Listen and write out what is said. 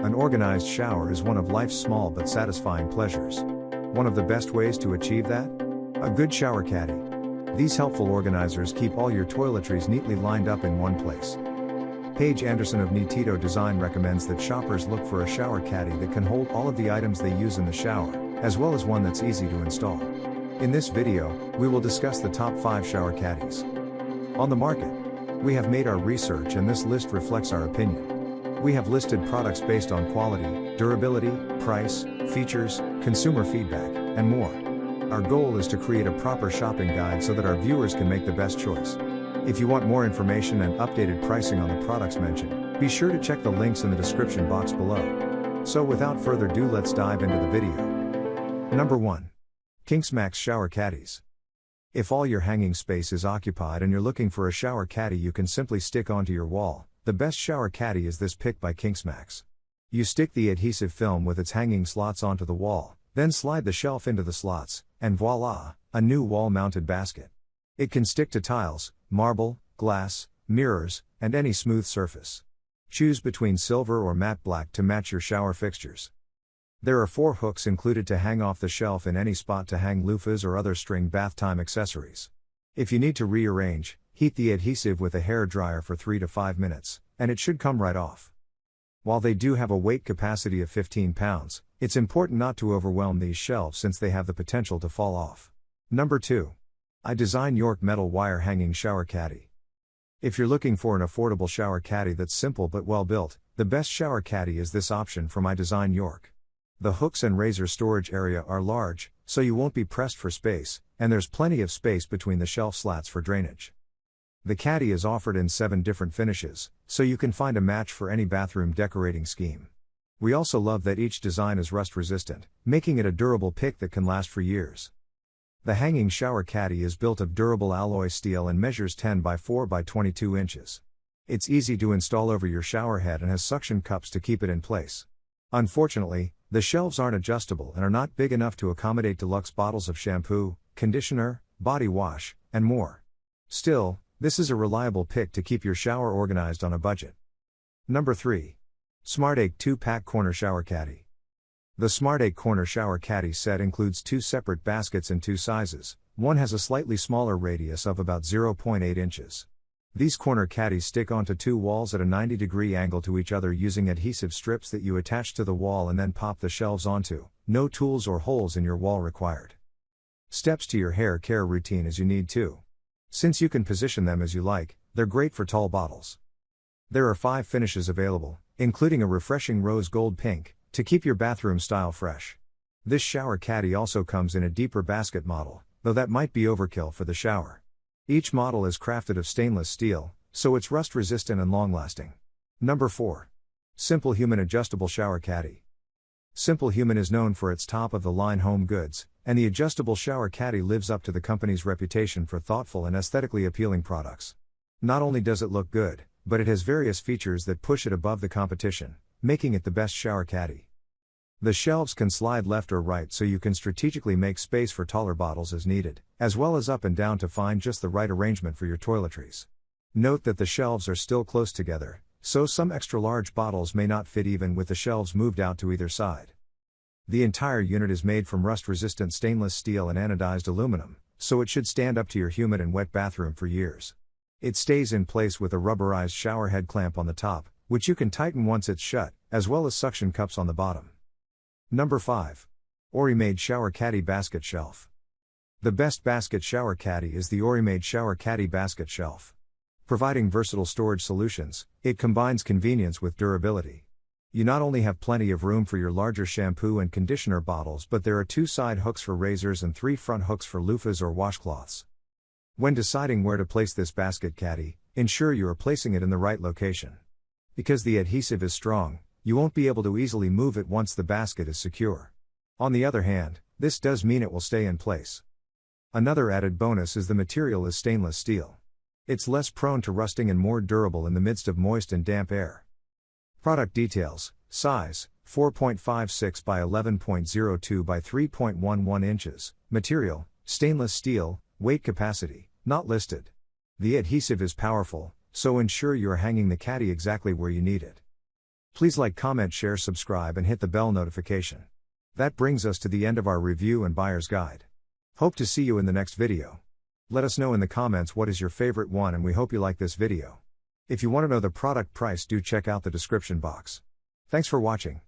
An organized shower is one of life's small but satisfying pleasures. One of the best ways to achieve that? A good shower caddy. These helpful organizers keep all your toiletries neatly lined up in one place. Paige Anderson of Nitito Design recommends that shoppers look for a shower caddy that can hold all of the items they use in the shower, as well as one that's easy to install. In this video, we will discuss the top 5 shower caddies on the market. We have made our research and this list reflects our opinion. We have listed products based on quality, durability, price, features, consumer feedback, and more. Our goal is to create a proper shopping guide so that our viewers can make the best choice. If you want more information and updated pricing on the products mentioned, be sure to check the links in the description box below. So without further ado, let's dive into the video. Number 1. Kinksmax Shower Caddies. If all your hanging space is occupied and you're looking for a shower caddy you can simply stick onto your wall, the best shower caddy is this pick by Kinksmax. You stick the adhesive film with its hanging slots onto the wall, then slide the shelf into the slots, and voila, a new wall-mounted basket. It can stick to tiles, marble, glass, mirrors, and any smooth surface. Choose between silver or matte black to match your shower fixtures. There are 4 hooks included to hang off the shelf in any spot to hang loofahs or other string bath time accessories. If you need to rearrange, heat the adhesive with a hair dryer for 3 to 5 minutes, and it should come right off. While they do have a weight capacity of 15 pounds, it's important not to overwhelm these shelves since they have the potential to fall off. Number 2. iDesign York Metal Wire Hanging Shower Caddy. If you're looking for an affordable shower caddy that's simple but well built, the best shower caddy is this option from iDesign York. The hooks and razor storage area are large, so you won't be pressed for space, and there's plenty of space between the shelf slats for drainage. The caddy is offered in 7 different finishes, so you can find a match for any bathroom decorating scheme. We also love that each design is rust resistant, making it a durable pick that can last for years. The hanging shower caddy is built of durable alloy steel and measures 10 by 4 by 22 inches. It's easy to install over your shower head and has suction cups to keep it in place. Unfortunately, the shelves aren't adjustable and are not big enough to accommodate deluxe bottles of shampoo, conditioner, body wash, and more. Still, this is a reliable pick to keep your shower organized on a budget. Number 3. SmartAche 2-Pack Corner Shower Caddy. The SmartAche Corner Shower Caddy set includes 2 separate baskets in 2 sizes. One has a slightly smaller radius of about 0.8 inches. These corner caddies stick onto 2 walls at a 90-degree angle to each other using adhesive strips that you attach to the wall and then pop the shelves onto. No tools or holes in your wall required. Steps to your hair care routine as you need to. Since you can position them as you like, they're great for tall bottles. There are 5 finishes available, including a refreshing rose gold pink, to keep your bathroom style fresh. This shower caddy also comes in a deeper basket model, though that might be overkill for the shower. Each model is crafted of stainless steel, so it's rust resistant and long lasting. Number 4. Simple Human Adjustable Shower Caddy. Simple Human is known for its top-of-the-line home goods, and the adjustable shower caddy lives up to the company's reputation for thoughtful and aesthetically appealing products. Not only does it look good, but it has various features that push it above the competition, making it the best shower caddy. The shelves can slide left or right so you can strategically make space for taller bottles as needed, as well as up and down to find just the right arrangement for your toiletries. Note that the shelves are still close together, so some extra large bottles may not fit even with the shelves moved out to either side. The entire unit is made from rust-resistant stainless steel and anodized aluminum, so it should stand up to your humid and wet bathroom for years. It stays in place with a rubberized shower head clamp on the top, which you can tighten once it's shut, as well as suction cups on the bottom. Number 5. Orimade Shower Caddy Basket Shelf. The best basket shower caddy is the Orimade Shower Caddy Basket Shelf. Providing versatile storage solutions, it combines convenience with durability. You not only have plenty of room for your larger shampoo and conditioner bottles, but there are 2 side hooks for razors and 3 front hooks for loofahs or washcloths. When deciding where to place this basket caddy, ensure you are placing it in the right location. Because the adhesive is strong, you won't be able to easily move it once the basket is secure. On the other hand, this does mean it will stay in place. Another added bonus is the material is stainless steel. It's less prone to rusting and more durable in the midst of moist and damp air. Product details: size, 4.56 by 11.02 by 3.11 inches, material, stainless steel, weight capacity, not listed. The adhesive is powerful, so ensure you are hanging the caddy exactly where you need it. Please like, comment, share, subscribe, and hit the bell notification. That brings us to the end of our review and buyer's guide. Hope to see you in the next video. Let us know in the comments what is your favorite one, and we hope you like this video. If you want to know the product price, do check out the description box. Thanks for watching.